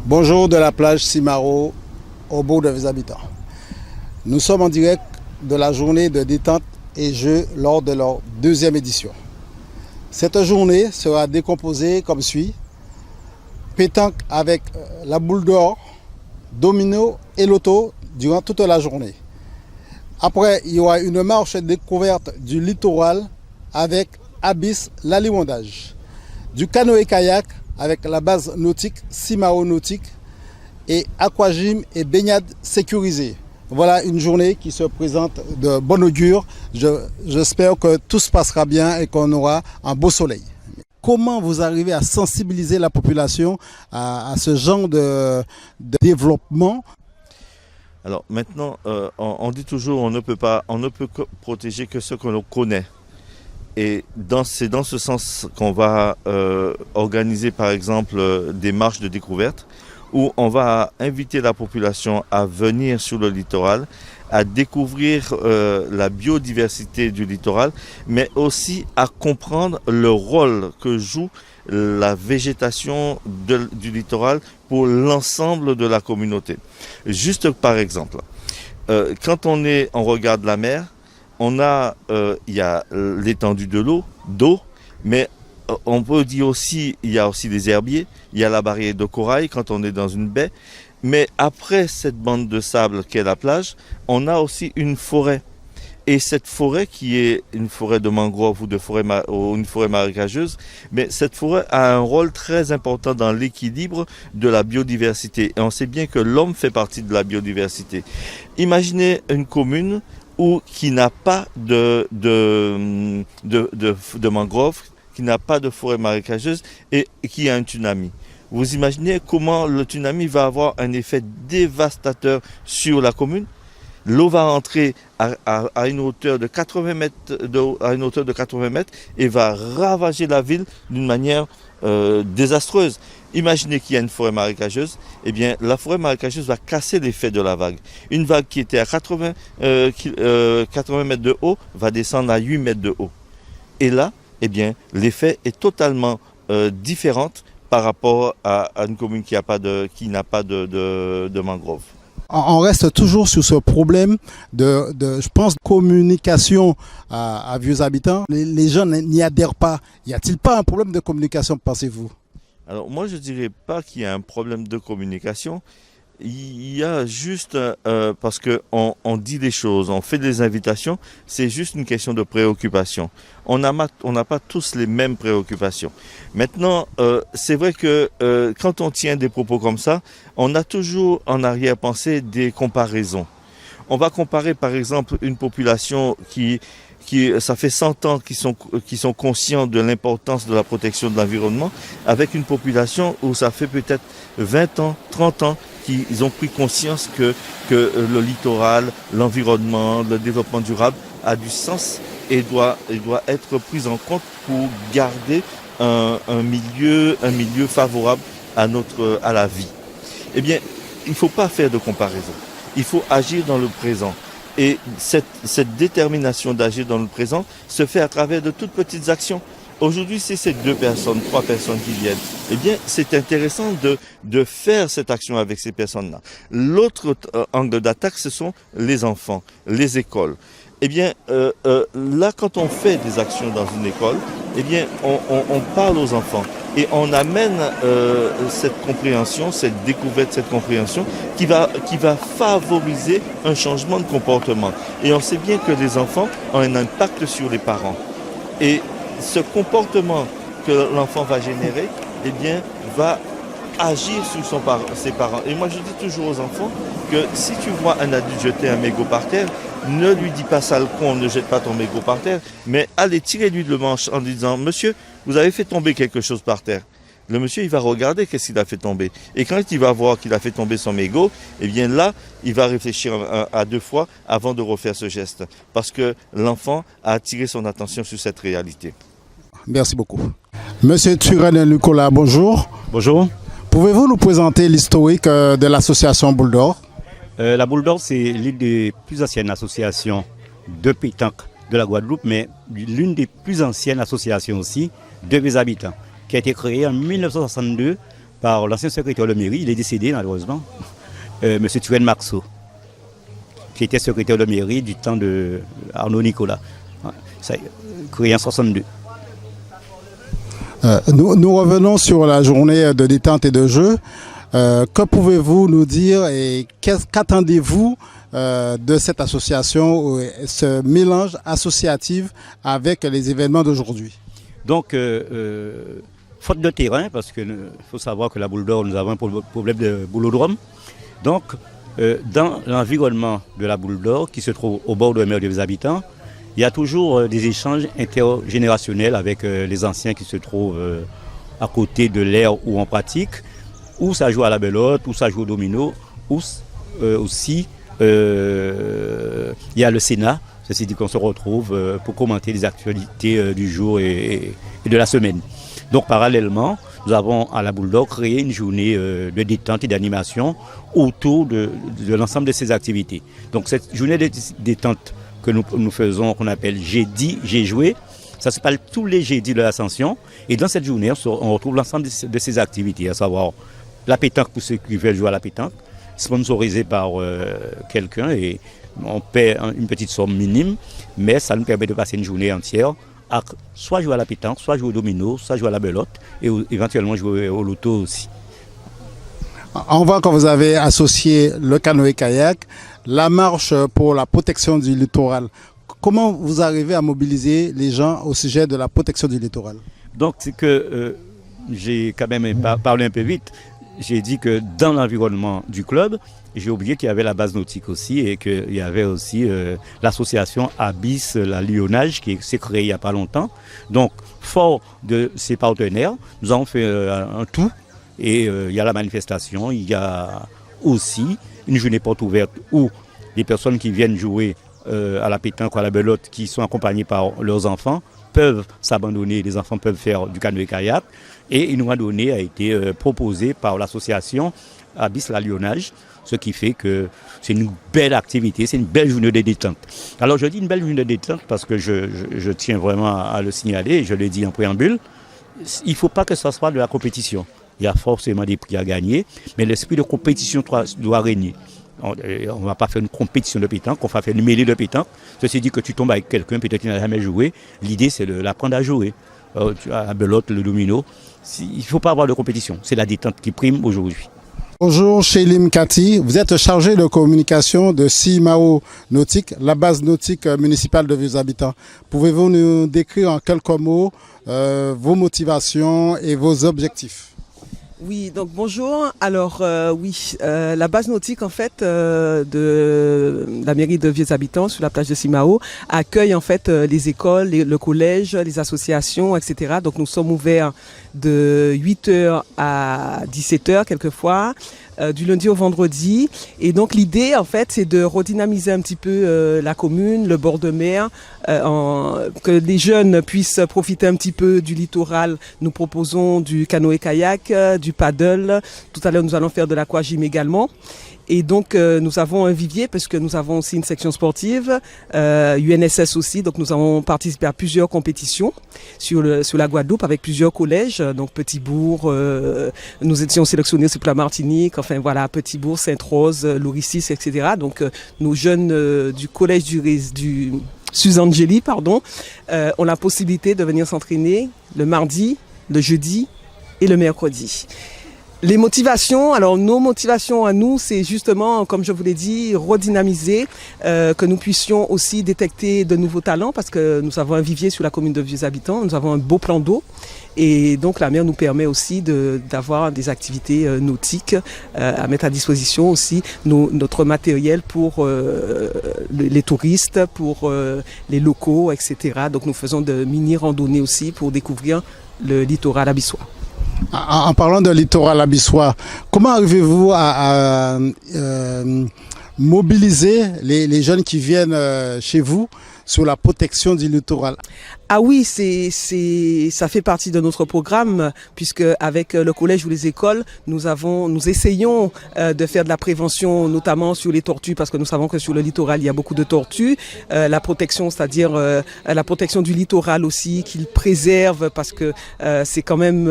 Bonjour de la plage Simaro au bourg de Vis-Habitants. Nous sommes en direct de la journée de détente et jeux lors de leur deuxième édition. Cette journée sera décomposée comme suit. Pétanque avec la boule d'or, domino et loto durant toute la journée. Après, il y aura une marche découverte du littoral avec Abyss Laliwondage. Du canoë-kayak avec la base nautique Simaro Nautique et aquagym et baignade sécurisée. Voilà une journée qui se présente de bon augure. J'espère que tout se passera bien et qu'on aura un beau soleil. Comment vous arrivez à sensibiliser la population à ce genre de développement? Alors maintenant, on dit toujours on ne peut protéger que ce que l'on connaît. Et c'est dans ce sens qu'on va organiser par exemple des marches de découverte où on va inviter la population à venir sur le littoral, à découvrir la biodiversité du littoral, mais aussi à comprendre le rôle que joue la végétation du littoral pour l'ensemble de la communauté. Juste par exemple, quand on regarde la mer, il y a l'étendue d'eau, mais on peut dire aussi, il y a aussi des herbiers, il y a la barrière de corail quand on est dans une baie, mais après cette bande de sable qu'est la plage, on a aussi une forêt. Et cette forêt qui est une forêt de mangrove ou une forêt marécageuse, mais cette forêt a un rôle très important dans l'équilibre de la biodiversité. Et on sait bien que l'homme fait partie de la biodiversité. Imaginez une commune qui n'a pas de mangrove, qui n'a pas de forêt marécageuse et qui a un tsunami. Vous imaginez comment le tsunami va avoir un effet dévastateur sur la commune? L'eau va entrer à une hauteur de 80 mètres et va ravager la ville d'une manière désastreuse. Imaginez qu'il y a une forêt marécageuse, eh bien la forêt marécageuse va casser l'effet de la vague. Une vague qui était à 80 mètres de haut va descendre à 8 mètres de haut. Et là, eh bien, l'effet est totalement différent par rapport à une commune qui n'a pas de mangrove. On reste toujours sur ce problème je pense, communication à Vieux-Habitants. Les gens n'y adhèrent pas. Y a-t-il pas un problème de communication, pensez-vous? Alors moi, je ne dirais pas qu'il y a un problème de communication. Il y a juste, parce qu'on dit des choses, on fait des invitations, c'est juste une question de préoccupation. On n'a pas tous les mêmes préoccupations. Maintenant, c'est vrai que quand on tient des propos comme ça, on a toujours en arrière-pensée des comparaisons. On va comparer par exemple une population qui ça fait 100 ans qui sont conscients de l'importance de la protection de l'environnement avec une population où ça fait peut-être 20 ans, 30 ans qu'ils ont pris conscience que le littoral, l'environnement, le développement durable a du sens et doit être pris en compte pour garder un milieu favorable à la vie. Eh bien, il ne faut pas faire de comparaison. Il faut agir dans le présent. Et cette détermination d'agir dans le présent se fait à travers de toutes petites actions. Aujourd'hui, si c'est 2 personnes, 3 personnes qui viennent, eh bien, c'est intéressant de faire cette action avec ces personnes-là. L'autre angle d'attaque, ce sont les enfants, les écoles. Eh bien, là, quand on fait des actions dans une école, eh bien, on parle aux enfants et on amène cette compréhension, cette découverte, cette compréhension qui va favoriser un changement de comportement. Et on sait bien que les enfants ont un impact sur les parents. Et ce comportement que l'enfant va générer, eh bien, va agir sur ses parents. Et moi, je dis toujours aux enfants que si tu vois un adulte jeter un mégot par terre, ne lui dis pas sale con, ne jette pas ton mégot par terre, mais allez, tirez-lui le manche en lui disant « Monsieur, vous avez fait tomber quelque chose par terre ». Le monsieur, il va regarder qu'est-ce qu'il a fait tomber. Et quand il va voir qu'il a fait tomber son mégot, eh bien là, il va réfléchir à 2 fois avant de refaire ce geste. Parce que l'enfant a attiré son attention sur cette réalité. Merci beaucoup. Monsieur Turenne Nicolas, bonjour. Bonjour. Pouvez-vous nous présenter l'historique de l'association Boule d'Or? La Boule d'Or, c'est l'une des plus anciennes associations de pétanque de la Guadeloupe, mais l'une des plus anciennes associations aussi de Vis-Habitants, qui a été créée en 1962 par l'ancien secrétaire de mairie, il est décédé malheureusement, M. Turenne Marceau, qui était secrétaire de mairie du temps de Arnaud Nicolas, ça, créé en 1962. Nous revenons sur la journée de détente et de jeu. Que pouvez-vous nous dire et qu'attendez-vous de cette association, ce mélange associatif avec les événements d'aujourd'hui? Donc, faute de terrain, parce qu'il faut savoir que la Boule d'Or, nous avons un problème de boulodrome. Donc, dans l'environnement de la Boule d'Or, qui se trouve au bord de la mer des habitants, il y a toujours des échanges intergénérationnels avec les anciens qui se trouvent à côté de l'aire où on pratique, où ça joue à la belote, où ça joue au domino, où aussi il y a le Sénat. Ceci dit qu'on se retrouve pour commenter les actualités du jour et de la semaine. Donc parallèlement, nous avons à la Boule d'Or créé une journée de détente et d'animation autour de l'ensemble de ces activités. Donc cette journée de détente que nous faisons, qu'on appelle Jeudi, j'ai joué, ça se passe tous les jeudis de l'Ascension. Et dans cette journée, on retrouve l'ensemble de ces activités, à savoir la pétanque pour ceux qui veulent jouer à la pétanque, sponsorisée par quelqu'un, et on paie une petite somme minime, mais ça nous permet de passer une journée entière à soit jouer à la pétanque, soit jouer au domino, soit jouer à la belote, et éventuellement jouer au loto aussi. On voit que vous avez associé le canoë-kayak, la marche pour la protection du littoral. Comment vous arrivez à mobiliser les gens au sujet de la protection du littoral? Donc c'est que j'ai quand même parlé un peu vite. J'ai dit que dans l'environnement du club, j'ai oublié qu'il y avait la base nautique aussi et qu'il y avait aussi l'association Abyss la Lyonnage qui s'est créée il n'y a pas longtemps. Donc, fort de ses partenaires, nous avons fait un tout et il y a la manifestation, il y a aussi une journée porte ouverte où les personnes qui viennent jouer à la pétanque ou à la belote, qui sont accompagnés par leurs enfants, peuvent s'abandonner, les enfants peuvent faire du canoë-kayak. Et une randonnée a été proposée par l'association Abyss la Lyonnage, ce qui fait que c'est une belle activité, c'est une belle journée de détente. Alors je dis une belle journée de détente parce que je tiens vraiment à le signaler, je l'ai dit en préambule, il ne faut pas que ce soit de la compétition. Il y a forcément des prix à gagner, mais l'esprit de compétition doit régner. On ne va pas faire une compétition de pétanque, on va faire une mêlée de pétanque. Ceci dit que tu tombes avec quelqu'un, peut-être qu'il n'a jamais joué. L'idée, c'est de l'apprendre à jouer. Tu as la belote, le domino. Il ne faut pas avoir de compétition. C'est la détente qui prime aujourd'hui. Bonjour, Chélim Kati. Vous êtes chargé de communication de CIMAO Nautique, la base nautique municipale de Vieux-Habitants. Pouvez-vous nous décrire en quelques mots vos motivations et vos objectifs? Oui, donc bonjour. Alors la base nautique en fait de la mairie de Vieux-Habitants sur la plage de Simao accueille en fait les écoles, le collège, les associations, etc. Donc nous sommes ouverts de 8h à 17h quelquefois, du lundi au vendredi. Et donc l'idée en fait c'est de redynamiser un petit peu la commune, le bord de mer, que les jeunes puissent profiter un petit peu du littoral. Nous proposons du canoë-kayak, du paddle. Tout à l'heure nous allons faire de l'aquagym également. Et donc nous avons un vivier parce que nous avons aussi une section sportive, UNSS aussi. Donc nous avons participé à plusieurs compétitions sur la Guadeloupe avec plusieurs collèges. Donc Petit-Bourg, nous étions sélectionnés sur la Martinique. Enfin voilà, Petit-Bourg, Sainte-Rose, Lauricis, etc. Donc nos jeunes du collège du Suzangeli, ont la possibilité de venir s'entraîner le mardi, le jeudi et le mercredi. Les motivations, alors nos motivations à nous, c'est justement, comme je vous l'ai dit, redynamiser, que nous puissions aussi détecter de nouveaux talents parce que nous avons un vivier sur la commune de Vieux-Habitants, nous avons un beau plan d'eau et donc la mer nous permet aussi d'avoir des activités nautiques, à mettre à disposition aussi notre matériel pour les touristes, pour les locaux, etc. Donc nous faisons de mini-randonnées aussi pour découvrir le littoral abyssois. En parlant de littoral abyssois, comment arrivez-vous à mobiliser les jeunes qui viennent chez vous sur la protection du littoral? Ah oui, ça fait partie de notre programme, puisque avec le collège ou les écoles, nous essayons de faire de la prévention, notamment sur les tortues, parce que nous savons que sur le littoral, il y a beaucoup de tortues. La protection, c'est-à-dire la protection du littoral aussi, qu'il préserve, parce que c'est quand même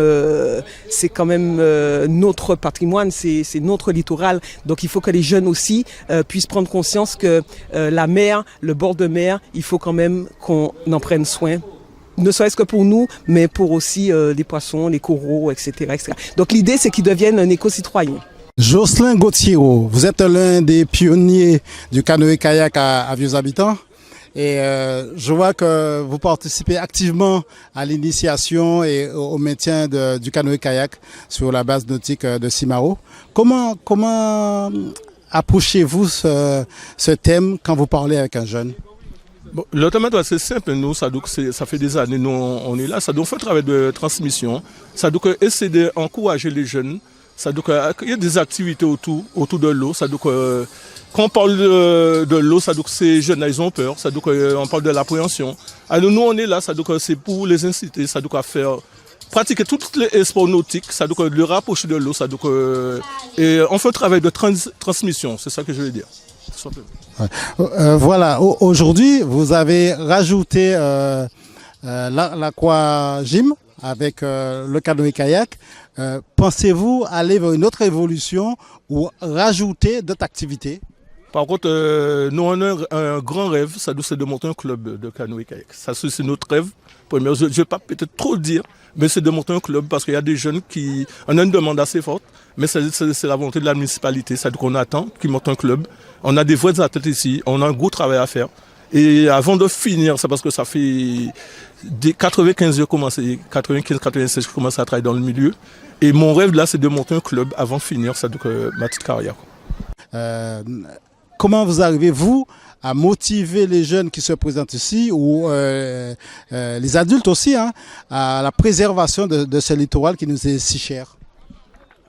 notre patrimoine, c'est notre littoral. Donc il faut que les jeunes aussi puissent prendre conscience que la mer, le bord de mer, il faut quand même qu'on en prenne soin. Ne serait-ce que pour nous, mais pour aussi les poissons, les coraux, etc., etc. Donc l'idée, c'est qu'ils deviennent un éco-citoyen. Jocelyn Gauthier, vous êtes l'un des pionniers du canoë-kayak à Vieux-Habitants. Et je vois que vous participez activement à l'initiation et au maintien du canoë-kayak sur la base nautique de Simao. Comment approchez-vous ce thème quand vous parlez avec un jeune? Bon, le thème est assez simple. Nous, ça fait des années, nous, on est là. Ça doit faire un travail de transmission. Ça doit essayer d'encourager les jeunes. Ça doit il y a des activités autour de l'eau. Ça doit quand on parle de l'eau, ça doit que ces jeunes, ils ont peur. Ça doit on parle de l'appréhension. Alors nous, on est là. Ça doit c'est pour les inciter. Ça doit faire pratiquer tous les sports nautiques. Ça doit le rapprocher de l'eau. Ça doit et on fait un travail de transmission. C'est ça que je veux dire. Voilà, aujourd'hui, vous avez rajouté l'aquagym avec le canoë-kayak. Pensez-vous aller vers une autre évolution ou rajouter d'autres activités? Par contre, nous on a un grand rêve, ça c'est de monter un club de canoë-kayak. Ça c'est notre rêve. Je ne vais pas peut-être trop le dire, mais c'est de monter un club parce qu'il y a des jeunes qui... On a une demande assez forte, mais c'est la volonté de la municipalité. C'est-à-dire qu'on attend qu'ils montent un club. On a des vrais athlètes ici, on a un gros travail à faire. Et avant de finir, c'est parce que ça fait des 95 j'ai commencé, 95-96 je commence à travailler dans le milieu. Et mon rêve là, c'est de monter un club avant de finir ma petite carrière. Comment vous arrivez, vous, à motiver les jeunes qui se présentent ici ou les adultes aussi à la préservation de ce littoral qui nous est si cher?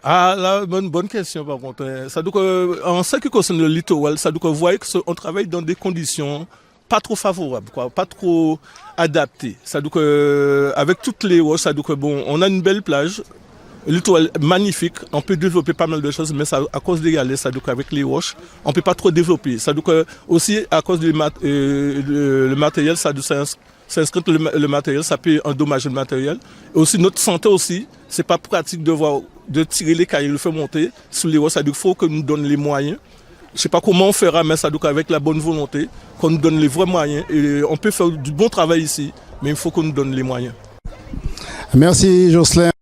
Ah, là, bonne question par contre. Ça doit en ce qui concerne le littoral, ça doit voir qu'on travaille dans des conditions pas trop favorables, pas trop adaptées. Ça doit avec toutes les roches, ça doit on a une belle plage, le littoral magnifique, on peut développer pas mal de choses, mais ça, à cause des galets, ça doit avec les roches, on peut pas trop développer. Ça doit aussi à cause du le matériel, ça doit s'inscrit le matériel, ça peut endommager le matériel. Et aussi notre santé aussi, c'est pas pratique de tirer les cailloux, le faire monter sous les roches. Ça doit faut que nous donne les moyens. Je sais pas comment on fera, mais ça doit avec la bonne volonté, qu'on nous donne les vrais moyens. Et on peut faire du bon travail ici, mais il faut qu'on nous donne les moyens. Merci Jocelyn.